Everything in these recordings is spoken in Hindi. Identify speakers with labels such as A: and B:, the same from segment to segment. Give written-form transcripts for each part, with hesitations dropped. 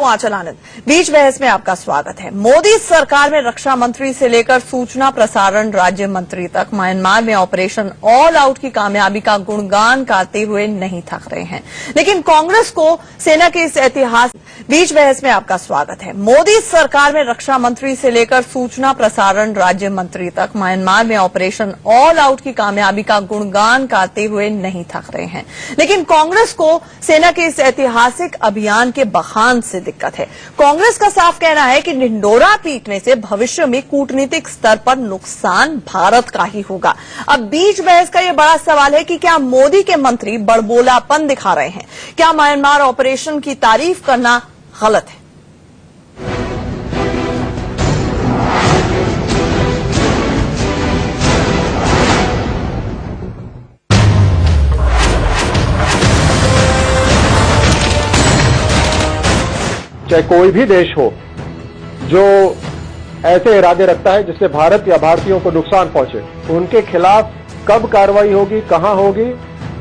A: आंचल आनंद। बीच बहस में आपका स्वागत है। मोदी सरकार में रक्षा मंत्री से लेकर सूचना प्रसारण राज्य मंत्री तक म्यांमार में ऑपरेशन ऑल आउट की कामयाबी का गुणगान गाते हुए नहीं थक रहे हैं, लेकिन कांग्रेस को सेना के इस ऐतिहासिक बीच बहस में आपका स्वागत है। मोदी सरकार में रक्षा मंत्री से लेकर सूचना प्रसारण राज्य मंत्री तक म्यांमार में ऑपरेशन ऑल आउट की कामयाबी का गुणगान गाते हुए नहीं थक रहे हैं, लेकिन कांग्रेस को सेना के इस ऐतिहासिक अभियान के बखान से दिक्कत है। कांग्रेस का साफ कहना है कि ढिंढोरा पीटने से भविष्य में कूटनीतिक स्तर पर नुकसान भारत का ही होगा। अब बीच बहस का यह बड़ा सवाल है कि क्या मोदी के मंत्री बड़बोलापन दिखा रहे हैं? क्या म्यांमार ऑपरेशन की तारीफ करना गलत है?
B: चाहे कोई भी देश हो जो ऐसे इरादे रखता है जिससे भारत या भारतीयों को नुकसान पहुंचे, उनके खिलाफ कब कार्रवाई होगी, कहां होगी,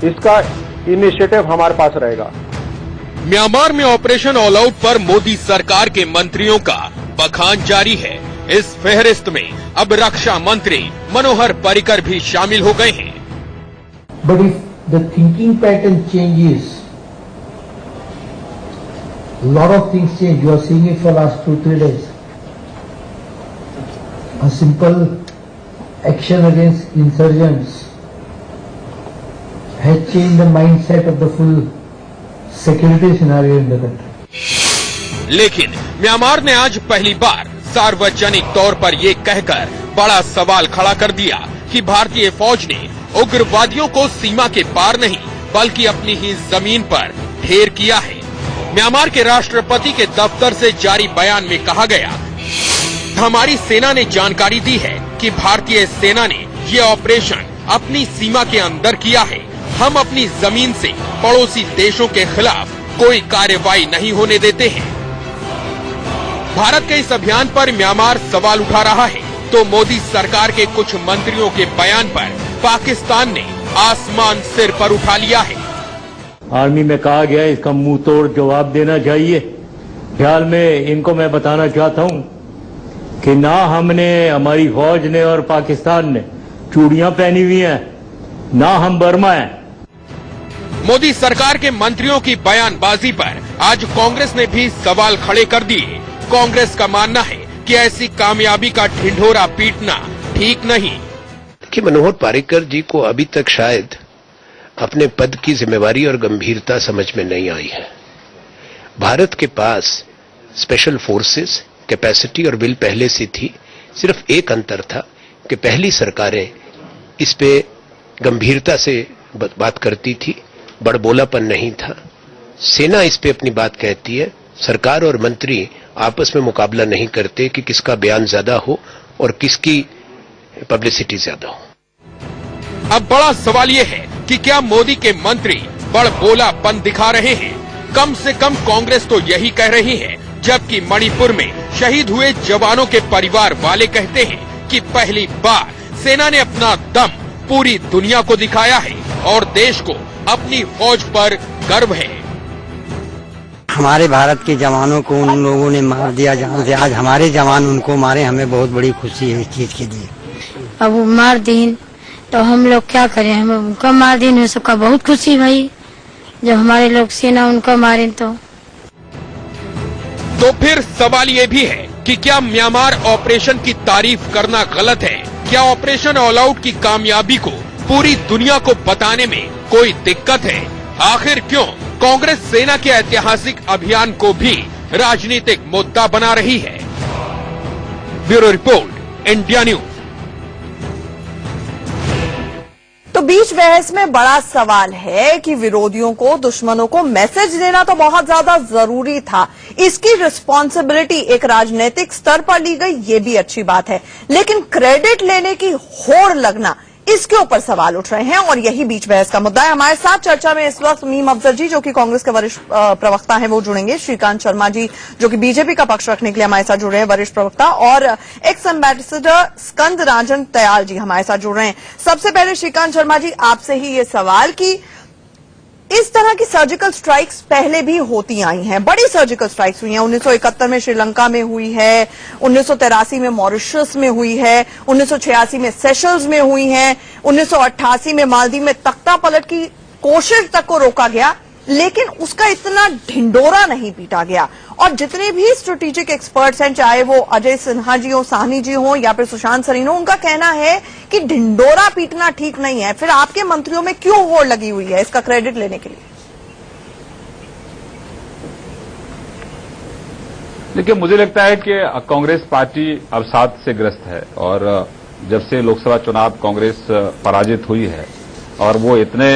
B: इसका इनिशिएटिव हमारे पास रहेगा।
C: म्यांमार में ऑपरेशन ऑल आउट पर मोदी सरकार के मंत्रियों का बखान जारी है। इस फहरिस्त में अब रक्षा मंत्री मनोहर पर्रिकर भी शामिल हो गए हैं।
D: But if the thinking pattern changes, a lot of things change. You are seeing it for last 2-3 days. A simple action against insurgents has changed the mindset of the full security scenario in the country.
C: लेकिन म्यांमार ने आज पहली बार सार्वजनिक तौर पर ये कहकर बड़ा सवाल खड़ा कर दिया कि भारतीय फौज ने उग्रवादियों को सीमा के पार नहीं बल्कि अपनी ही जमीन पर ढेर किया है। म्यांमार के राष्ट्रपति के दफ्तर से जारी बयान में कहा गया, हमारी सेना ने जानकारी दी है कि भारतीय सेना ने ये ऑपरेशन अपनी सीमा के अंदर किया है। हम अपनी जमीन से पड़ोसी देशों के खिलाफ कोई कार्रवाई नहीं होने देते हैं। भारत के इस अभियान पर म्यांमार सवाल उठा रहा है, तो मोदी सरकार के कुछ मंत्रियों के बयान पर पाकिस्तान ने आसमान सिर पर उठा लिया है।
E: आर्मी में कहा गया है इसका मुंह तोड़ जवाब देना चाहिए। ख्याल में इनको मैं बताना चाहता हूं कि ना हमने, हमारी फौज ने और पाकिस्तान ने चूड़ियां पहनी हुई हैं, ना हम बर्मा हैं।
C: मोदी सरकार के मंत्रियों की बयानबाजी पर आज कांग्रेस ने भी सवाल खड़े कर दिए। कांग्रेस का मानना है कि ऐसी कामयाबी का ढिंढोरा पीटना ठीक नहीं।
F: कि मनोहर पर्रिकर जी को अभी तक शायद अपने पद की जिम्मेवारी और गंभीरता समझ में नहीं आई है। भारत के पास स्पेशल फोर्सेस कैपेसिटी और विल पहले से थी। सिर्फ एक अंतर था कि पहली सरकारें इस पे गंभीरता से बात करती थी, बड़बोलापन नहीं था। सेना इस पे अपनी बात कहती है, सरकार और मंत्री आपस में मुकाबला नहीं करते कि किसका बयान ज्यादा हो और किसकी पब्लिसिटी ज्यादा हो।
C: अब बड़ा सवाल ये है कि क्या मोदी के मंत्री बड़बोलापन दिखा रहे हैं? कम से कम कांग्रेस तो यही कह रही है, जबकि मणिपुर में शहीद हुए जवानों के परिवार वाले कहते हैं कि पहली बार सेना ने अपना दम पूरी दुनिया को दिखाया है और देश को अपनी फौज पर गर्व है।
G: हमारे भारत के जवानों को उन लोगों ने मार दिया जहाँ से आज हमारे जवान उनको मारे, हमें बहुत बड़ी खुशी है इस चीज के लिए।
H: अब वो मार दीन तो हम लोग क्या करें, हम उनका मार दीन में सबका बहुत खुशी भाई, जब हमारे लोग सेना उनका मारे
C: तो फिर सवाल ये भी है कि क्या म्यांमार ऑपरेशन की तारीफ करना गलत है? क्या ऑपरेशन ऑल आउट की कामयाबी को पूरी दुनिया को बताने में कोई दिक्कत है? आखिर क्यों कांग्रेस सेना के ऐतिहासिक अभियान को भी राजनीतिक मुद्दा बना रही है? Bureau report, India news.
A: तो बीच बहस में बड़ा सवाल है कि विरोधियों को, दुश्मनों को मैसेज देना तो बहुत ज्यादा जरूरी था। इसकी रिस्पॉन्सिबिलिटी एक राजनीतिक स्तर पर ली गई, ये भी अच्छी बात है, लेकिन क्रेडिट लेने की होड़ लगना, इसके ऊपर सवाल उठ रहे हैं और यही बीच बहस का मुद्दा है। हमारे साथ चर्चा में इस वक्त मीम अफजल जी, जो कि कांग्रेस के वरिष्ठ प्रवक्ता हैं, वो जुड़ेंगे। श्रीकांत शर्मा जी, जो कि बीजेपी का पक्ष रखने के लिए हमारे साथ जुड़ रहे हैं, वरिष्ठ प्रवक्ता, और एक्स एम्बेसडर स्कंद राजन तयाल जी हमारे साथ जुड़ रहे हैं। सबसे पहले श्रीकांत शर्मा जी, आपसे ही ये सवाल कि इस तरह की सर्जिकल स्ट्राइक्स पहले भी होती आई हैं, बड़ी सर्जिकल स्ट्राइक्स हुई हैं। 1971 में श्रीलंका में हुई है, 1983 में मॉरिशस में हुई है, 1986 में सेशल्स में हुई है, 1988 में मालदीव में तख्ता पलट की कोशिश तक को रोका गया, लेकिन उसका इतना ढिंडोरा नहीं पीटा गया। और जितने भी स्ट्रेटेजिक एक्सपर्ट्स हैं, चाहे वो अजय सिन्हा जी हो, साहनी जी हो या फिर सुशांत सरीन हो, उनका कहना है कि ढिंडोरा पीटना ठीक नहीं है। फिर आपके मंत्रियों में क्यों होड़ लगी हुई है इसका क्रेडिट लेने के लिए?
I: देखिए, मुझे लगता है कि कांग्रेस पार्टी अवसाद से ग्रस्त है और जब से लोकसभा चुनाव कांग्रेस पराजित हुई है और वो इतने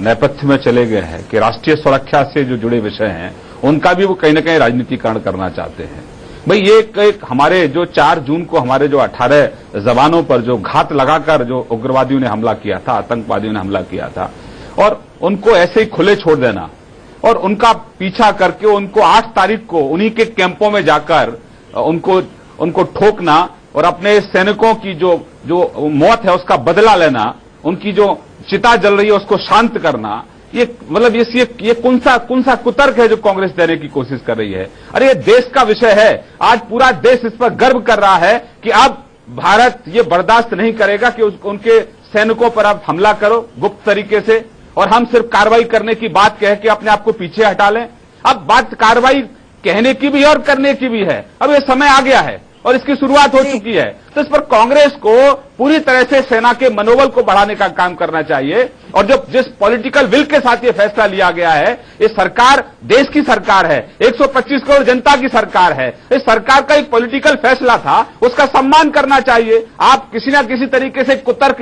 I: नेपथ्य में चले गए हैं कि राष्ट्रीय सुरक्षा से जो जुड़े विषय हैं उनका भी वो कहीं न कहीं राजनीतिकरण करना चाहते हैं। भाई ये एक हमारे जो 4 जून को हमारे जो 18 जवानों पर जो घात लगाकर जो उग्रवादियों ने हमला किया था, आतंकवादियों ने हमला किया था, और उनको ऐसे ही खुले छोड़ देना और उनका पीछा करके उनको 8 तारीख को उन्हीं के कैंपों में जाकर उनको ठोकना और अपने सैनिकों की जो मौत है उसका बदला लेना, उनकी जो चिता जल रही है उसको शांत करना, ये मतलब ये कौन सा कुतर्क है जो कांग्रेस देने की कोशिश कर रही है? अरे ये देश का विषय है, आज पूरा देश इस पर गर्व कर रहा है कि अब भारत ये बर्दाश्त नहीं करेगा कि उनके सैनिकों पर आप हमला करो गुप्त तरीके से और हम सिर्फ कार्रवाई करने की बात कह के अपने आप को पीछे हटा लें। अब बात कार्रवाई कहने की भी और करने की भी है। अब ये समय आ गया है और इसकी शुरुआत हो चुकी है, तो इस पर कांग्रेस को पूरी तरह से सेना के मनोबल को बढ़ाने का काम करना चाहिए। और जो जिस पॉलिटिकल विल के साथ ये फैसला लिया गया है, ये सरकार देश की सरकार है, 125 करोड़ जनता की सरकार है, इस सरकार का एक पॉलिटिकल फैसला था, उसका सम्मान करना चाहिए। आप किसी ना किसी तरीके से कुतर्क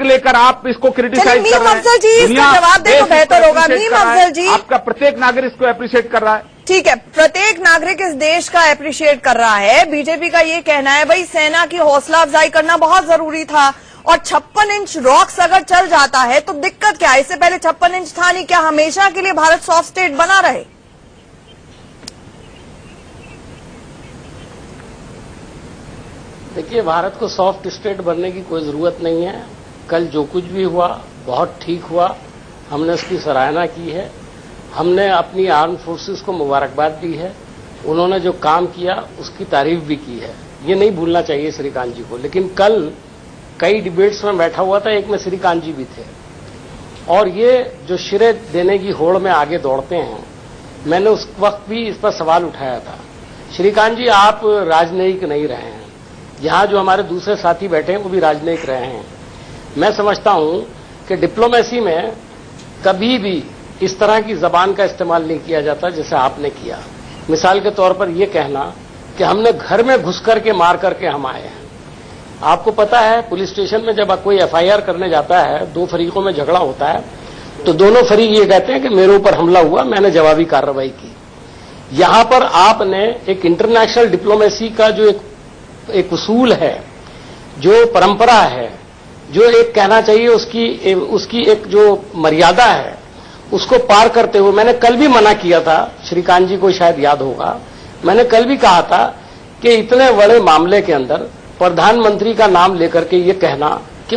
I: लेकर आप इसको क्रिटिसाइज कर रहे हैं।
A: जी, इसका जवाब दे तो बेहतर होगा। मीम अफजल जी,
I: आपका प्रत्येक नागरिक इसको अप्रिशिएट कर रहा है।
A: ठीक है, प्रत्येक नागरिक इस देश का अप्रिशिएट कर रहा है। बीजेपी का ये कहना है भाई सेना की हौसला अफजाई करना बहुत जरूरी था और 56 इंच रॉक्स अगर चल जाता है तो दिक्कत क्या है? इससे पहले 56 इंच था नहीं, क्या हमेशा के लिए भारत सॉफ्ट स्टेट बना रहे?
J: देखिए, भारत को सॉफ्ट स्टेट बनने की कोई जरूरत नहीं है। कल जो कुछ भी हुआ बहुत ठीक हुआ, हमने उसकी सराहना की है। हमने अपनी आर्म फोर्सेस को मुबारकबाद दी है, उन्होंने जो काम किया उसकी तारीफ भी की है, ये नहीं भूलना चाहिए श्रीकांत जी को। लेकिन कल कई डिबेट्स में बैठा हुआ था, एक में श्रीकांत जी भी थे, और ये जो श्रेय देने की होड़ में आगे दौड़ते हैं, मैंने उस वक्त भी इस पर सवाल उठाया था। श्रीकांत जी, आप राजनयिक नहीं रहे हैं, यहां जो हमारे दूसरे साथी बैठे हैं वो भी राजनयिक रहे हैं। मैं समझता हूं कि डिप्लोमेसी में कभी भी इस तरह की जबान का इस्तेमाल नहीं किया जाता जैसे आपने किया। मिसाल के तौर पर यह कहना कि हमने घर में घुस करके मार करके हम आए हैं। आपको पता है, पुलिस स्टेशन में जब कोई एफआईआर करने जाता है, 2 फरीकों में झगड़ा होता है, तो दोनों फरीक ये कहते हैं कि मेरे ऊपर हमला हुआ, मैंने जवाबी कार्रवाई की। यहां पर आपने एक इंटरनेशनल डिप्लोमेसी का जो एक उसूल है, जो परंपरा है, जो एक कहना चाहिए उसकी एक जो मर्यादा है, उसको पार करते हुए मैंने कल भी मना किया था। श्रीकांत जी को शायद याद होगा, मैंने कल भी कहा था कि इतने बड़े मामले के अंदर प्रधानमंत्री का नाम लेकर के ये कहना कि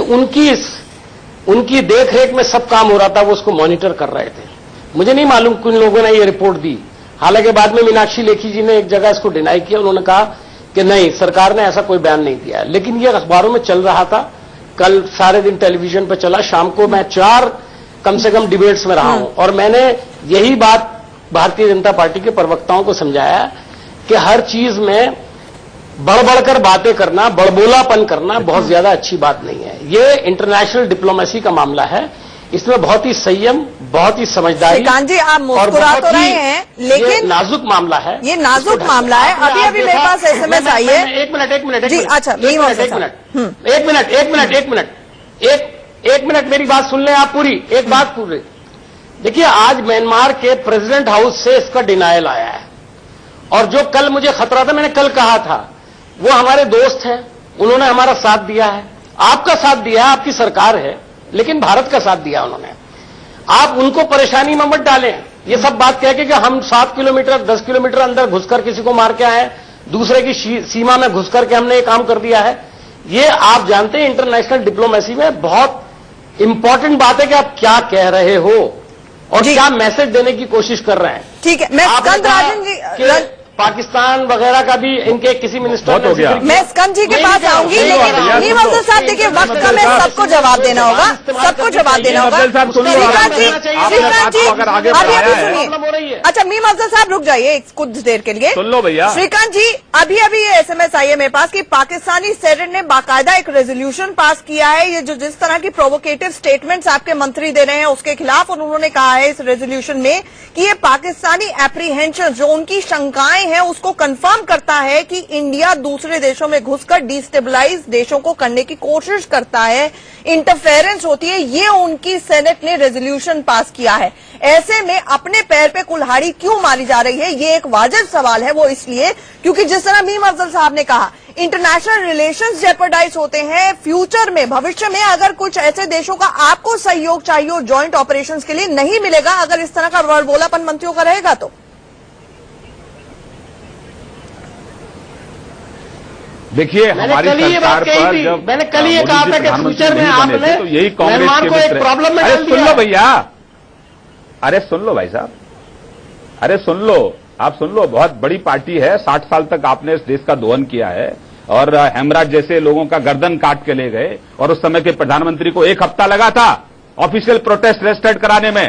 J: उनकी देखरेख में सब काम हो रहा था, वो उसको मॉनिटर कर रहे थे। मुझे नहीं मालूम किन लोगों ने ये रिपोर्ट दी, हालांकि बाद में मीनाक्षी लेखी जी ने एक जगह इसको डिनाई किया, उन्होंने कहा कि नहीं, सरकार ने ऐसा कोई बयान नहीं दिया। लेकिन ये अखबारों में चल रहा था, कल सारे दिन टेलीविजन पर चला, शाम को मैं 4 कम से कम डिबेट्स में रहा हूं और मैंने यही बात भारतीय जनता पार्टी के प्रवक्ताओं को समझाया कि हर चीज में बढ़-बढ़कर बातें करना, बड़बोलापन करना बहुत ज्यादा अच्छी बात नहीं है। ये इंटरनेशनल डिप्लोमेसी का मामला है, इसमें बहुत ही संयम, बहुत ही समझदारी।
A: श्रीकांत जी, आप मुस्कुरा तो रहे हैं, लेकिन
J: नाजुक मामला है,
A: ये नाजुक मामला है। अभी मेरे पास SMS आई है।
J: एक मिनट
A: जी, अच्छा,
J: एक मिनट मेरी बात सुन लें आप पूरी। एक बात पूरी देखिए, आज म्यांमार के प्रेसिडेंट हाउस से इसका डिनायल आया है और जो कल मुझे खतरा था, मैंने कल कहा था, वो हमारे दोस्त हैं, उन्होंने हमारा साथ दिया है, आपका साथ दिया है, आपकी सरकार है, लेकिन भारत का साथ दिया उन्होंने। आप उनको परेशानी में मत डालें। ये सब बात कह के कि हम 7 किलोमीटर 10 किलोमीटर अंदर घुसकर किसी को मार के आए, दूसरे की सीमा में घुस करके हमने ये काम कर दिया है। ये आप जानते हैं, इंटरनेशनल डिप्लोमेसी में बहुत इंपॉर्टेंट बात है कि आप क्या कह रहे हो और क्या मैसेज देने की कोशिश कर रहे हैं।
A: ठीक है, मैं स्कंद राजन जी
J: पाकिस्तान वगैरह का भी इनके किसी मिनिस्टर
I: हो गया।
A: मैं स्कंद जी के पास आऊंगी, लेकिन मीम अफजल साहब देखिए वक्त का मैं सबको जवाब देना होगा, सबको जवाब देना होगा। श्रीकांत जी, अभी सुनिए। अच्छा मीम अफजल साहब रुक जाइए कुछ देर के लिए,
I: सुन लो भैया।
A: श्रीकांत जी अभी ये SMS आई है मेरे पास कि पाकिस्तानी सेनेट ने बाकायदा एक रेजोल्यूशन पास किया है, ये जो जिस तरह की प्रोवोकेटिव स्टेटमेंट्स आपके मंत्री दे रहे हैं उसके खिलाफ, और उन्होंने कहा है इस रेजोल्यूशन में कि ये पाकिस्तानी एप्रीहेंशन जो उनकी शंकाएं है उसको कंफर्म करता है कि इंडिया दूसरे देशों में घुसकर डिस्टेबलाइज देशों को करने की कोशिश करता है, इंटरफेरेंस होती है, ये उनकी सेनेट ने रेजोल्यूशन पास किया है। ऐसे में अपने पैर पे कुल्हाड़ी क्यों मारी जा रही है, ये एक वाजिब सवाल है। वो इसलिए क्योंकि जिस तरह मीम अफजल साहब ने कहा इंटरनेशनल रिलेशंस जेपरडाइज होते हैं, फ्यूचर में भविष्य में अगर कुछ ऐसे देशों का आपको सहयोग चाहिए और ज्वाइंट ऑपरेशंस के लिए नहीं मिलेगा अगर इस तरह का वर्डबोलापन मंत्रियों का रहेगा तो।
I: देखिए हमारी सरकार पर जब
J: मैंने कल ये कहा था कि फ्यूचर में आपने
I: तो यही कांग्रेस
J: को एक प्रॉब्लम में
I: अरे सुन लो भैया, अरे सुन लो भाई साहब, अरे सुन लो, आप सुन लो। बहुत बड़ी पार्टी है, 60 साल तक आपने इस देश का दोहन किया है और हेमराज जैसे लोगों का गर्दन काट के ले गए और उस समय के प्रधानमंत्री को 1 हफ्ता लगा था ऑफिशियल प्रोटेस्ट रजिस्टर्ड कराने में।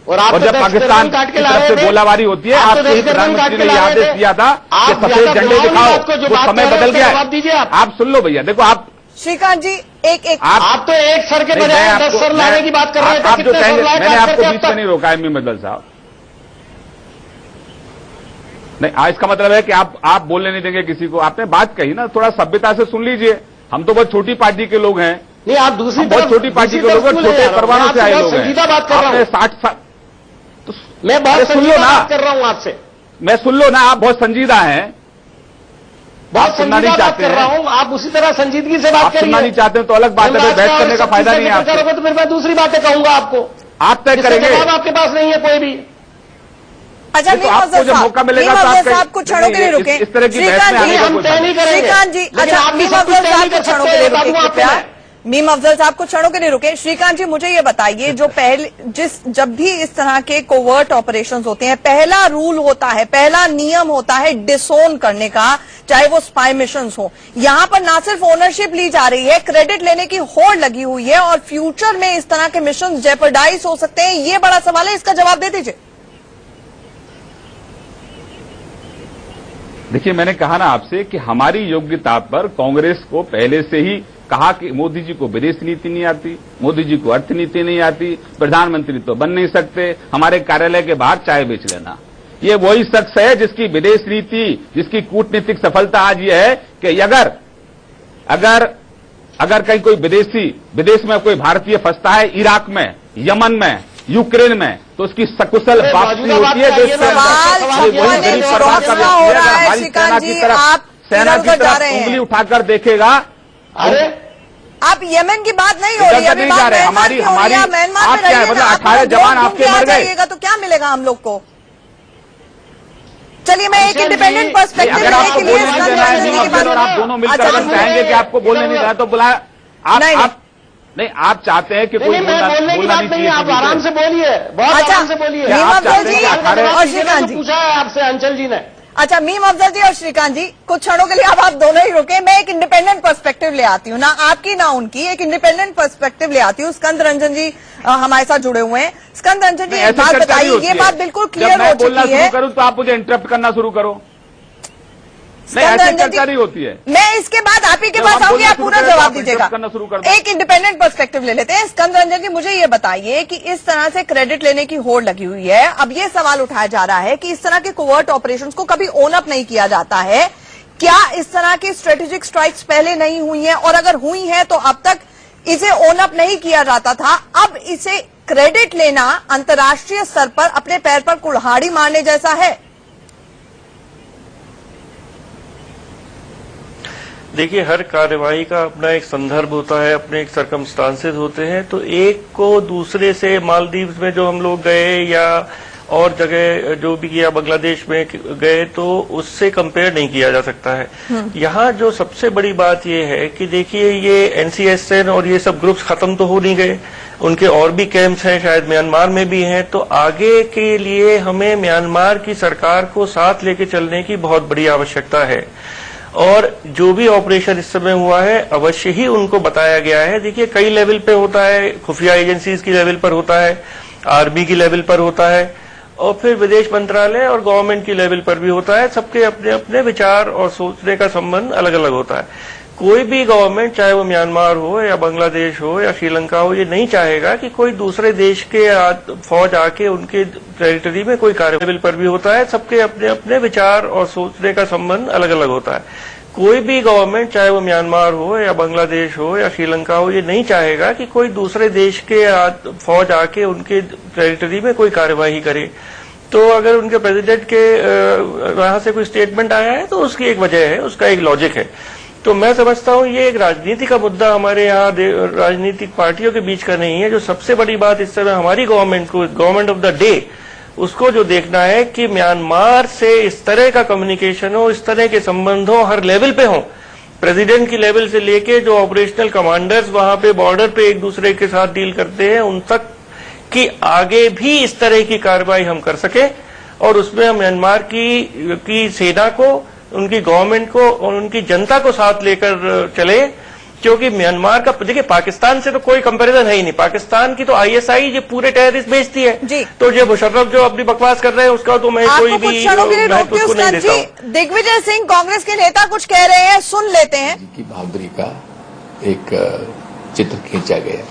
I: और जब पाकिस्तान की तरफ से गोलाबारी होती है, आपके ही प्रधानमंत्री ने यह आदेश दिया था कि सफेद झंडे दिखाओ, वो समय बदल गया है। आप सुन लो भैया, देखो आप
A: श्रीकांत जी
J: आप तो एक सर के बजाय 10 सर लाने की बात कर रहे थे।
I: आप जो कहेंगे, मैंने आपको बीच में नहीं रोका है मीम अफजल साहब। नहीं, इसका मतलब है कि आप बोलने नहीं देंगे किसी को। आपने बात कही ना, थोड़ा सभ्यता से सुन लीजिए। हम तो बहुत छोटी पार्टी के लोग हैं।
J: नहीं, आप दूसरी
I: बहुत छोटी पार्टी के लोग हैं, छोटे परिवारों से आए लोग हैं। आपने 60 साल,
J: मैं बहुत संजीदा बात कर रहा हूं आपसे।
I: मैं सुन लो ना, आप बहुत संजीदा हैं,
J: बहुत संजीदा बात कर रहा हूं। आप उसी तरह संजीदगी से बात करिए।
I: सुनना नहीं चाहते हो तो अलग बात है, बहस करने का फायदा नहीं है आपको।
J: तो फिर मैं दूसरी बातें कहूंगा आपको,
I: आप तय करेंगे।
J: जवाब आपके पास नहीं है कोई भी।
A: अच्छा
I: तो आपको जब मौका मिलेगा तो आप
A: कुछ क्षणों के लिए रुके।
I: इस तरह की बहस में
J: हम तय नहीं करेंगे।
A: श्रीकांत जी, अच्छा मीम अफजल साहब कुछ क्षणों के लिए रुके कृपया। मीम अफजल साहब कुछ क्षणों के लिए रुके। श्रीकांत जी मुझे ये बताइए, जो जब भी इस तरह के कोवर्ट ऑपरेशंस होते हैं, पहला रूल होता है, पहला नियम होता है डिसोन करने का, चाहे वो स्पाई मिशंस हो। यहां पर ना सिर्फ ओनरशिप ली जा रही है, क्रेडिट लेने की होड़ लगी हुई है और फ्यूचर में इस तरह के मिशन जेपरडाइज हो सकते हैं। ये बड़ा सवाल है, इसका जवाब दे दीजिए।
I: देखिए, मैंने कहा ना आपसे कि हमारी योग्यता पर कांग्रेस को पहले से ही कहा कि मोदी जी को विदेश नीति नहीं आती, मोदी जी को अर्थनीति नहीं आती, प्रधानमंत्री तो बन नहीं सकते, हमारे कार्यालय के बाहर चाय बेच लेना। ये वही शख्स है जिसकी विदेश नीति, जिसकी कूटनीतिक सफलता आज ये है कि अगर कहीं कोई विदेश में कोई भारतीय फंसता है, इराक में, यमन में, यूक्रेन में, तो उसकी सकुशल वापसी होती है। देश के हमारी सेना की तरफ उंगली उठाकर देखेगा।
J: अरे
A: आप यमन की बात नहीं हो रही है,
I: नहीं जा रहे। हमारी
A: म्यांमार में रहिए ना,
I: 18 जवान आपके मर गए,
A: तो क्या मिलेगा हम लोग को? चलिए मैं एक इंडिपेंडेंट पर्सपेक्टिव
I: अगर आपको बोलने नहीं देना है और आप दोनों मिलकर अगर चाहेंगे कि आपको बोलने नहीं देना तो बुलाया। आप चाहते हैं कि कोई बोलना नहीं चाहिए।
J: आप आराम से बोलिए, बहुत आराम से बोलिए। पूछा है आपसे अंचल जी ने।
A: अच्छा मीम अफजल जी और श्रीकांत जी कुछ क्षणों के लिए अब आप दोनों ही रुके। मैं एक इंडिपेंडेंट पर्सपेक्टिव ले आती हूँ, ना आपकी ना उनकी, एक इंडिपेंडेंट पर्सपेक्टिव ले आती हूँ। स्कंद रंजन जी हमारे साथ जुड़े हुए हैं। स्कंद रंजन जी एक बात बताइए, ये बात बिल्कुल क्लियर हो चुकी है।
I: करूँ तो आप मुझे इंटरप्ट करना शुरू करो। चर्चा नहीं होती है।
A: मैं इसके बाद आप ही के पास आऊंगी, आप पूरा जवाब दीजिएगा। एक इंडिपेंडेंट पर्सपेक्टिव ले लेते हैं। स्कंद रंजन जी मुझे ये बताइए कि इस तरह से क्रेडिट लेने की होड़ लगी हुई है। अब ये सवाल उठाया जा रहा है कि इस तरह के कोवर्ट ऑपरेशंस को कभी ओन अप नहीं किया जाता है। क्या इस तरह की स्ट्रेटेजिक स्ट्राइक्स पहले नहीं हुई हैं, और अगर हुई हैं तो अब तक इसे ओन अप नहीं किया जाता था? अब इसे क्रेडिट लेना अंतर्राष्ट्रीय स्तर पर अपने पैर पर कुल्हाड़ी मारने जैसा है।
K: देखिए, हर कार्यवाही का अपना एक संदर्भ होता है, अपने एक सर्कमस्टांसेस होते हैं। तो एक को दूसरे से, मालदीव्स में जो हम लोग गए या और जगह जो भी किया बांग्लादेश में गए तो उससे कंपेयर नहीं किया जा सकता है। यहाँ जो सबसे बड़ी बात ये है कि देखिए ये एनसीएसएन और ये सब ग्रुप्स खत्म तो हो नहीं गए, उनके और भी कैंप्स हैं, शायद म्यांमार में भी हैं। तो आगे के लिए हमें म्यांमार की सरकार को साथ लेके चलने की बहुत बड़ी आवश्यकता है। और जो भी ऑपरेशन इस समय हुआ है अवश्य ही उनको बताया गया है। देखिए कई लेवल पे होता है, खुफिया एजेंसीज की लेवल पर होता है, आर्मी की लेवल पर होता है और फिर विदेश मंत्रालय और गवर्नमेंट की लेवल पर भी होता है। सबके अपने अपने विचार और सोचने का संबंध अलग अलग होता है। कोई भी गवर्नमेंट, चाहे वो म्यांमार हो या बांग्लादेश हो या श्रीलंका हो, ये नहीं चाहेगा कि कोई दूसरे देश के फौज आके उनके टेरिटरी में कोई कार्य लेवल पर भी होता है। सबके अपने अपने विचार और सोचने का संबंध अलग अलग होता है। कोई भी गवर्नमेंट, चाहे वो म्यांमार हो या बांग्लादेश हो या श्रीलंका हो, ये नहीं चाहेगा कि कोई दूसरे देश के फौज आके उनके टेरिटरी में कोई कार्यवाही करे। तो अगर उनके प्रेसिडेंट के वहां से कोई स्टेटमेंट आया है तो उसकी एक वजह है, उसका एक लॉजिक है। तो मैं समझता हूं ये एक राजनीति का मुद्दा हमारे यहाँ राजनीतिक पार्टियों के बीच का नहीं है। जो सबसे बड़ी बात इस समय हमारी गवर्नमेंट को, गवर्नमेंट ऑफ द डे, उसको जो देखना है कि म्यांमार से इस तरह का कम्युनिकेशन हो, इस तरह के संबंध हो, हर लेवल पे हो, प्रेसिडेंट की लेवल से लेके जो ऑपरेशनल कमांडर्स वहां पे बॉर्डर पे एक दूसरे के साथ डील करते हैं उन तक, कि आगे भी इस तरह की कार्रवाई हम कर सके और उसमें हम म्यांमार की सेना को, उनकी गवर्नमेंट को और उनकी जनता को साथ लेकर चले। क्योंकि म्यांमार का, देखिए पाकिस्तान से तो कोई कंपैरिजन है ही नहीं। पाकिस्तान की तो आईएसआई ये पूरे टेररिस्ट भेजती है जी। तो ये मुशर्रफ जो अपनी बकवास कर रहे हैं उसका तो मैं कोई भी महत्व उसको नहीं देता हूं।
A: दिग्विजय सिंह कांग्रेस के नेता कुछ कह रहे हैं, सुन लेते हैं।
F: की बहादुरी का एक चित्र खींचा गया।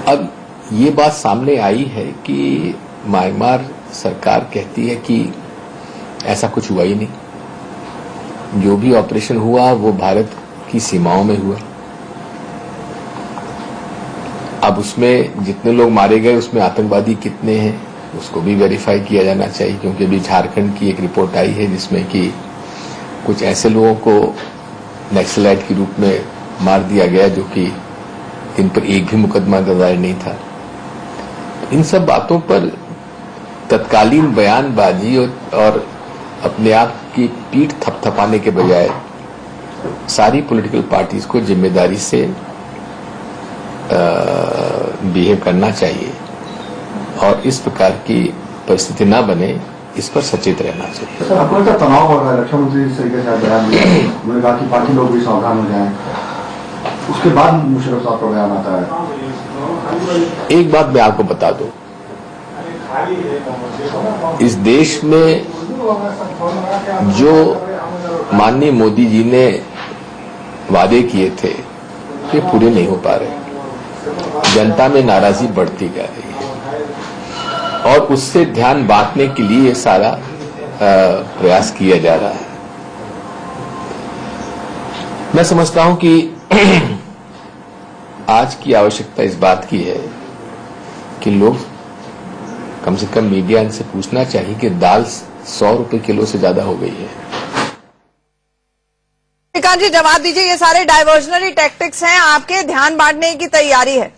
F: अब ये बात सामने आई है कि म्यांमार सरकार कहती है कि ऐसा कुछ हुआ ही नहीं, जो भी ऑपरेशन हुआ वो भारत की सीमाओं में हुआ। अब उसमें जितने लोग मारे गए उसमें आतंकवादी कितने हैं उसको भी वेरीफाई किया जाना चाहिए, क्योंकि अभी झारखंड की एक रिपोर्ट आई है जिसमें कि कुछ ऐसे लोगों को नक्सलाइट के रूप में मार दिया गया जो कि इन पर एक भी मुकदमा दायर नहीं था। इन सब बातों पर तत्कालीन बयानबाजी और अपने आप की पीठ थपथपाने के बजाय सारी पॉलिटिकल पार्टीज को जिम्मेदारी से बिहेव करना चाहिए और इस प्रकार की परिस्थिति न बने, इस पर सचेत रहना चाहिए।
D: सर, आपको क्या तनाव हो रहा है? रक्षा मंत्री इस तरीके से बयान दिया, उन्होंने कहा कि पार्टी लोग भी सावधान हो जाएं, उसके बाद मुशर्रफ साहब का बयान आता है।
F: एक बात मैं आपको बता दूं, इस देश में जो माननीय मोदी जी ने वादे किए थे ये पूरे नहीं हो पा रहे। जनता में नाराजगी बढ़ती जा रही है और उससे ध्यान बांटने के लिए सारा प्रयास किया जा रहा है। मैं समझता हूं कि आज की आवश्यकता इस बात की है कि लोग कम से कम मीडिया इनसे पूछना चाहिए कि दाल 100 रुपए किलो से ज्यादा हो गई है।
A: श्रीकांत जी जवाब दीजिए, ये सारे डाइवर्जनरी टैक्टिक्स हैं, आपके ध्यान बांटने की तैयारी है?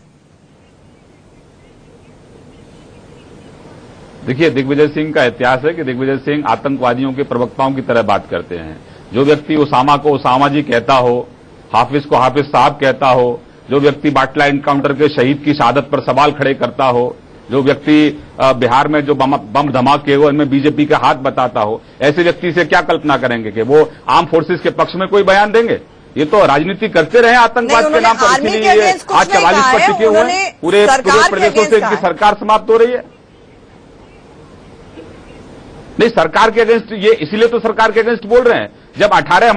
I: देखिए, दिग्विजय सिंह का इतिहास है कि दिग्विजय सिंह आतंकवादियों के प्रवक्ताओं की तरह बात करते हैं। जो व्यक्ति उसामा को उसामा जी कहता हो, हाफिज को हाफिज साहब कहता हो, जो व्यक्ति बाटला एनकाउंटर के शहीद की शहादत पर सवाल खड़े करता हो, जो व्यक्ति बिहार में जो बम धमाके हो इनमें बीजेपी का हाथ बताता हो, ऐसे व्यक्ति से क्या कल्पना करेंगे कि वो आर्म फोर्सेस के पक्ष में कोई बयान देंगे? ये तो राजनीति करते रहे आतंकवाद के नाम पर, इसीलिए आज 44 पर टिके हुए हैं। पूरे प्रदेशों से इनकी सरकार समाप्त हो रही है। नहीं, सरकार के अगेंस्ट ये इसीलिए तो सरकार के अगेंस्ट बोल रहे हैं। जब 18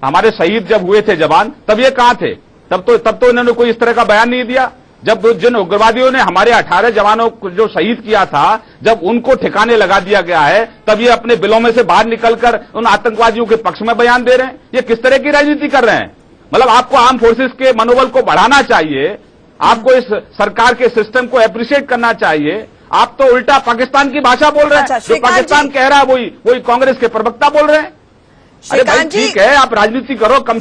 I: हमारे शहीद जब हुए थे जवान, तब ये कहां थे? तब तो इन्होंने कोई इस तरह का बयान नहीं दिया। जब जिन उग्रवादियों ने हमारे 18 जवानों को जो शहीद किया था, जब उनको ठिकाने लगा दिया गया है, तब ये अपने बिलों में से बाहर निकलकर उन आतंकवादियों के पक्ष में बयान दे रहे हैं। ये किस तरह की राजनीति कर रहे हैं? मतलब आपको आर्म फोर्सेस के मनोबल को बढ़ाना चाहिए, आपको इस सरकार के सिस्टम को एप्रिशिएट करना चाहिए। आप तो उल्टा पाकिस्तान की भाषा बोल रहे हैं। जो पाकिस्तान कह रहा है वही कांग्रेस के प्रवक्ता बोल रहे हैं। अरे भाई
A: श्रीकांत जी,
I: ठीक है, आप राजनीति करो, कम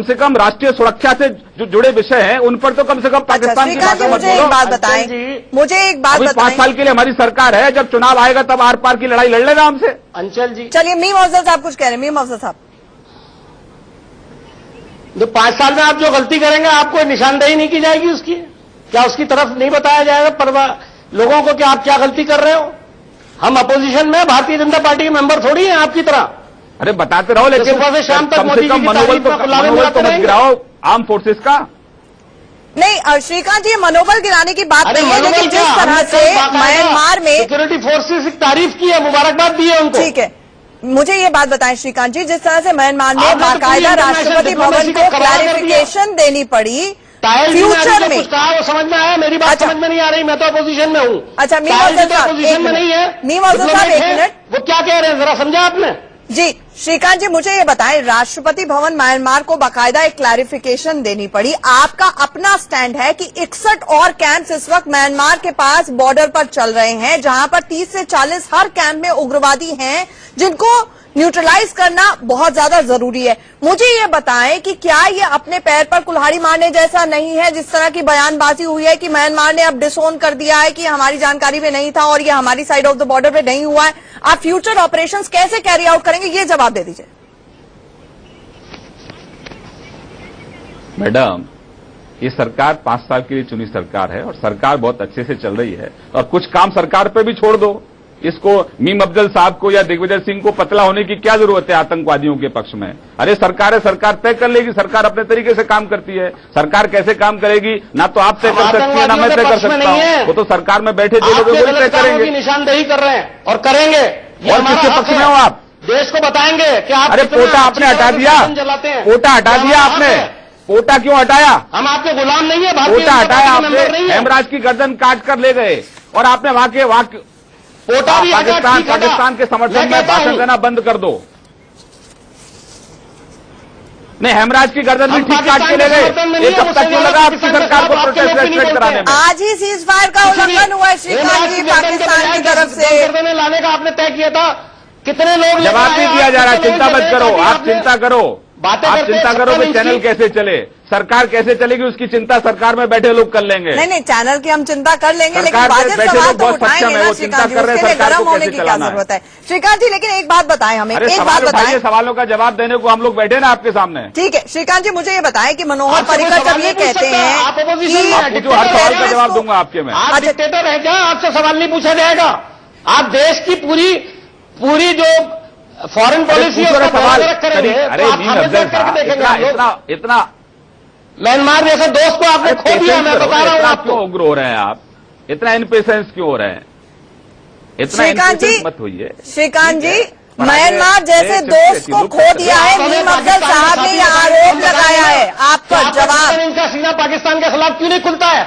I: से कम राष्ट्रीय सुरक्षा से जो जुड़े विषय हैं उन पर तो कम से कम पाकिस्तान की
A: श्रीकांत जी,
I: भाषा मत
A: मुझे एक
I: बोलो।
A: बात बताएं, मुझे एक बात
I: अभी 5
A: बताएं।
I: साल के लिए हमारी सरकार है, जब चुनाव आएगा तब आर पार की लड़ाई लड़ लेना हमसे।
J: अंचल जी,
A: चलिए मीम अफजल साहब कुछ कह रहे हैं। मीम अफजल साहब,
J: जो 5 साल में आप जो गलती करेंगे आपको निशानदेही नहीं की जाएगी उसकी? क्या उसकी तरफ नहीं बताया जाएगा पर लोगों को कि आप क्या गलती कर रहे हो? हम अपोजिशन में भारतीय जनता पार्टी के मेंबर थोड़ी हैं आपकी तरह।
I: अरे बताते रहो, लेकिन
J: सुबह से शाम तक
I: कम
J: मोदी
I: से
J: जी
I: कम
J: की
I: मनोबल
J: तारीफ
I: तो
J: का गुलामी बनाते
I: मत
J: रहेंगे।
I: गिराओ आर्म फोर्सेस का।
A: नहीं श्रीकांत जी, मनोबल गिराने की बात
J: अरे
A: नहीं है, लेकिन
J: क्या,
A: जिस तरह
J: हमने
A: से
J: कल बाकायदा
A: म्यांमार में,
J: सिक्योरिटी फोर्सेस की तारीफ की है, मुबारकबाद दी है उनको।
A: ठीक है, मुझे ये बात बताएं श्रीकांत जी, जिस तरह से म्यांमार में
J: आपने तो
A: बाकायदा
J: पूरी
A: राष्ट्रपति
J: इंटरनेशनल
A: भवन को
J: डिप्लोमेसी को खराब कर दिया।
A: क्लैरिफिकेशन देनी पड़ी
J: टायल जी ने
A: फ्यूचर
J: अभी जो
A: में।
J: कुछ कहा वो समझ में आया, मेरी बात
A: अच्छा।
J: समझ में नहीं आ रही, मैं तो अपोजिशन में हूँ।
A: अच्छा, मीम
J: टायल जी
A: अफजल
J: तो
A: साहब,
J: अपोजिशन
A: एक
J: में नहीं है।
A: मिनट। मीम अफजल साहब, एक
J: डिप्लोमेट
A: मिनट।
J: हैं, वो क्या कह रहे हैं जरा समझा आपने?
A: जी श्रीकांत जी, मुझे ये बताएं, राष्ट्रपति भवन म्यांमार को बाकायदा एक क्लैरिफिकेशन देनी पड़ी। आपका अपना स्टैंड है कि 61 और कैंप्स इस वक्त म्यांमार के पास बॉर्डर पर चल रहे हैं, जहां पर 30 से 40 हर कैंप में उग्रवादी हैं, जिनको न्यूट्रलाइज करना बहुत ज्यादा जरूरी है। मुझे ये बताएं कि क्या ये अपने पैर पर कुल्हाड़ी मारने जैसा नहीं है? जिस तरह की बयानबाजी हुई है कि म्यांमार ने अब डिसोन कर दिया है कि हमारी जानकारी में नहीं था और ये हमारी साइड ऑफ द बॉर्डर पे नहीं हुआ है, आप फ्यूचर ऑपरेशंस कैसे कैरी आउट करेंगे, ये जवाब दे दीजिए।
I: मैडम, ये सरकार 5 साल के लिए चुनी सरकार है और सरकार बहुत अच्छे से चल रही है, और कुछ काम सरकार पे भी छोड़ दो। इसको मीम अफजल साहब को या दिग्विजय सिंह को पतला होने की क्या जरूरत है आतंकवादियों के पक्ष में? अरे सरकार है, सरकार तय कर लेगी, सरकार अपने तरीके से काम करती है। सरकार कैसे काम करेगी ना तो आप तय कर सकती है ना मैं तय कर सकता हूं, वो तो सरकार में बैठे जो लोग वो तय करेंगे।
J: निशानदेही कर रहे हैं और करेंगे।
I: और किसके पक्ष में हो आप?
J: देश को बताएंगे कि आप
I: अरे
J: कितना
I: पोटा आपने
J: अच्छी
I: हटा
J: तरह
I: दिया,
J: शासन चलाते हैं।
I: पोटा हटा दिया आपने। पोटा क्यों हटाया?
J: हम आपके गुलाम नहीं है, भारतीय
I: पोटा
J: जनता
I: हटाया
J: पार्टी के मेंबर
I: आपने,
J: नहीं है।
I: हेमराज की गर्दन काट कर ले गए और आपने वहां
J: पोटा भी हटा, ठीक हटा।
I: पाकिस्तान के समर्थन
J: मैं
I: में
J: कहता
I: भाषण
J: हूं,
I: देना बंद कर दो। नहीं, हेमराज की गर्दन भी
J: हम
I: ठीक काट के
J: पाकिस्तान
I: ले
J: के
I: गए।
J: समर्थन में नहीं
I: एक
J: है,
I: हफ्ता
J: वो
I: क्यों
J: सेना
I: लगा आपकी
J: पाकिस्तान के
I: सरकार को
J: खिलाफ आपके
I: प्रोटेस्ट
J: लोग भी नहीं
I: रेस्ट्रिक्ट कराने में?
A: आज ही सीज फायर का उल्लंघन हुआ है श्रीकांत जी, पाकिस्तान की तरफ से।
J: लाने का आपने तय किया था, कितने लोग
I: जवाब नहीं दिया जा रहा। चिंता मत करो, आप चिंता करो,
J: बातें
I: आप
J: करते
I: चिंता
J: हैं,
I: करो
J: सबका
I: कि चैनल
J: नहीं
I: कैसे चले, सरकार कैसे चलेगी, उसकी चिंता सरकार में बैठे लोग कर लेंगे।
A: नहीं, चैनल की हम चिंता कर लेंगे, लेकिन
I: सरकार में
A: वाजिब
I: बैठे
A: सवाल
I: लोग
A: तो
I: बहुत
A: उठाएंगे
I: सक्षम है,
A: ना
I: वो
A: श्रीकांत
I: चिंता
A: जी,
I: कर रहे हैं
A: उसके लिए
I: सरकार
A: गर्म
I: को
A: होने
I: कैसे
A: की क्या
I: चलाना है।
A: जरूरत है श्रीकांत जी। लेकिन एक बात बताएं हमें,
I: अरे
A: एक
I: सवाल
A: बात बताएं।
I: उठाइए, सवालों का जवाब देने को हम लोग बैठे ना आपके सामने।
A: ठीक है श्रीकांत जी, मुझे ये बताएं कि मनोहर
J: आपसे कोई
A: पर्रिकर
J: सवाल
A: जब ये
J: नहीं पूछ
A: कहते
J: सकता,
A: हैं
J: आप अपोजिशन में
A: कि
J: हैं,
I: आप पूछो, हर सवाल का जवाब दूंगा आपके में।
J: आप डिक्टेटर है क्या? आपसे सवाल नहीं पूछा जाएगा? आप देश की पूरी जो फॉरेन पॉलिसी है उसका
I: सवाल
J: बेड़ा करेंगे,
I: अरे
J: तो आप
I: मीम
J: हमें
I: अफजल
J: देख करके देखेंगे हम लोग।
I: इतना
J: म्यांमार जैसे दोस्त को आपने खो दिया, मैं बता रहा हूं
I: इतना
J: आपको।
I: क्यों उग्र हो रहे हैं आप? इतना इनपेशेंस क्यों हो रहे हैं? इतना
A: श्रीकांत जी,
I: इनपेशेंस मत होइए।
A: श्रीकांत जी,
I: पर
A: म्यांमार
I: आगे
A: जैसे
I: देश
A: दोस्त
I: के
A: को
I: लोग
A: खो दिया है,
J: आप
A: मीम
J: हमें
A: अफजल साहब ने यह आरोप लगाया है, आपका जवाब।
J: पाकिस्तान इनका सीना पाकिस्तान के खिलाफ क्यों नहीं खुलता है?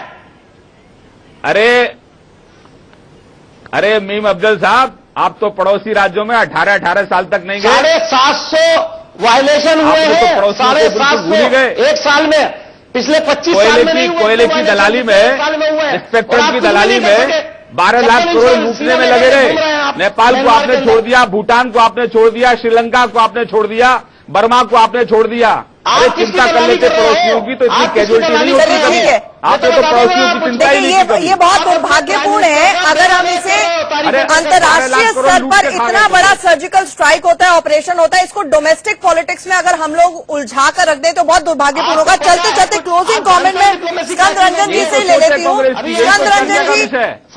I: अरे मीम अफजल साहब, आप तो पड़ोसी राज्यों में 18 साल तक नहीं गए।
J: 750 वायलेशन हुए
I: आपने तो
J: हैं,
I: पड़ोसियों को बिल्कुल
J: 750
I: भूल ही गए।
J: एक साल में, पिछले 25 साल में नहीं हुए।
I: कोयले की दलाली में, स्पेक्ट्रम की दलाली में 12 लाख करोड़ लूटने में लगे रहे। नेपाल को आपने छोड़ दिया, भूटान को आपने छोड़ दिया, श्रीलंका को आपने छोड़ दिया, बर्मा को आपने छोड़ दिया। अरे चिंता कर लेते पड़ोसियों की तो इतनी कैजुअलिटी नहीं होती
A: ठीक
I: कभी।
A: है।
I: आपने तो पड़ोसियों की चिंता ही नहीं की कभी।
A: ये बहुत दुर्भाग्यपूर्ण है अगर हम इसे अंतर्राष्ट्रीय स्तर पर इतना बड़ा सर्जिकल स्ट्राइक होता है, ऑपरेशन होता है, इसको डोमेस्टिक पॉलिटिक्स में अगर हम लोग उलझा कर रख दें तो बहुत दुर्भाग्यपूर्ण होगा। चलते चलते क्लोजिंग कमेंट में स्कंद रंजन जी से ले लेती हूँ। स्कंद रंजन जी,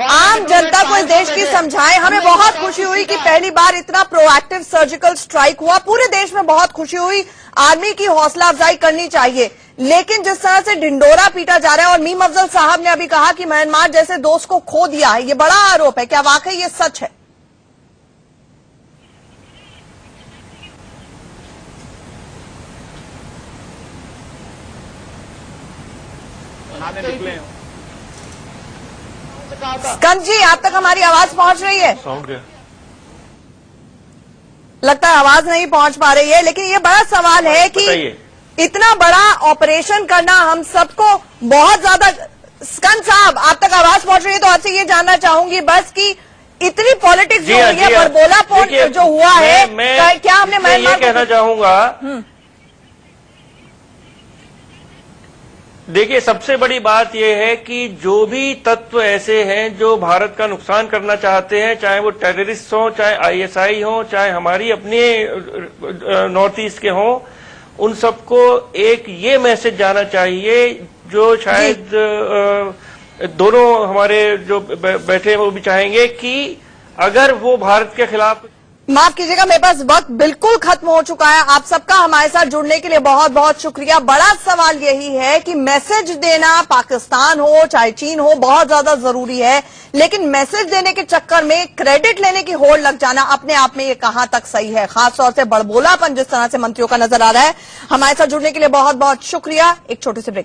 A: आम जनता को इस देश की समझाएं। हमें बहुत खुशी हुई कि पहली बार इतना प्रोएक्टिव सर्जिकल स्ट्राइक हुआ, पूरे देश में बहुत खुशी हुई। आर्मी की हौसला अफजाई करनी चाहिए, लेकिन जिस तरह से ढिंडोरा पीटा जा रहा है, और मीम अफजल साहब ने अभी कहा कि म्यांमार जैसे दोस्त को खो दिया है, ये बड़ा आरोप है। क्या वाकई ये सच है? स्कंद जी, आप तक हमारी आवाज पहुंच रही है? लगता है आवाज नहीं पहुंच पा रही है, लेकिन ये बड़ा सवाल है कि इतना बड़ा ऑपरेशन करना हम सबको बहुत ज्यादा। स्कंद साहब, आप तक आवाज पहुंच रही है तो आपसे ये जानना चाहूंगी बस कि इतनी पॉलिटिक्स जो
K: जी हाँ,
A: हुई है,
K: जी हाँ।
A: बड़बोलापन
K: देखिए,
A: जो हुआ है, क्या हमने
K: मैं ये
A: म्यांमार
K: कहना चाहूंगा, देखिए सबसे बड़ी बात यह है कि जो भी तत्व ऐसे हैं जो भारत का नुकसान करना चाहते हैं, चाहे वो टेररिस्ट हो, चाहे आईएसआई हो, चाहे हमारी अपने नॉर्थ ईस्ट के हों, उन सबको एक ये मैसेज जाना चाहिए जो शायद दोनों हमारे जो बैठे हैं वो भी चाहेंगे कि अगर वो भारत के खिलाफ।
A: माफ कीजिएगा, मेरे पास वक्त बिल्कुल खत्म हो चुका है। आप सबका हमारे साथ जुड़ने के लिए बहुत बहुत शुक्रिया। बड़ा सवाल यही है कि मैसेज देना, पाकिस्तान हो चाहे चीन हो, बहुत ज्यादा जरूरी है, लेकिन मैसेज देने के चक्कर में क्रेडिट लेने की होड़ लग जाना अपने आप में ये कहां तक सही है, खासतौर से बड़बोलापन जिस तरह से मंत्रियों का नजर आ रहा है। हमारे साथ जुड़ने के लिए बहुत बहुत शुक्रिया। एक छोटे से ब्रेक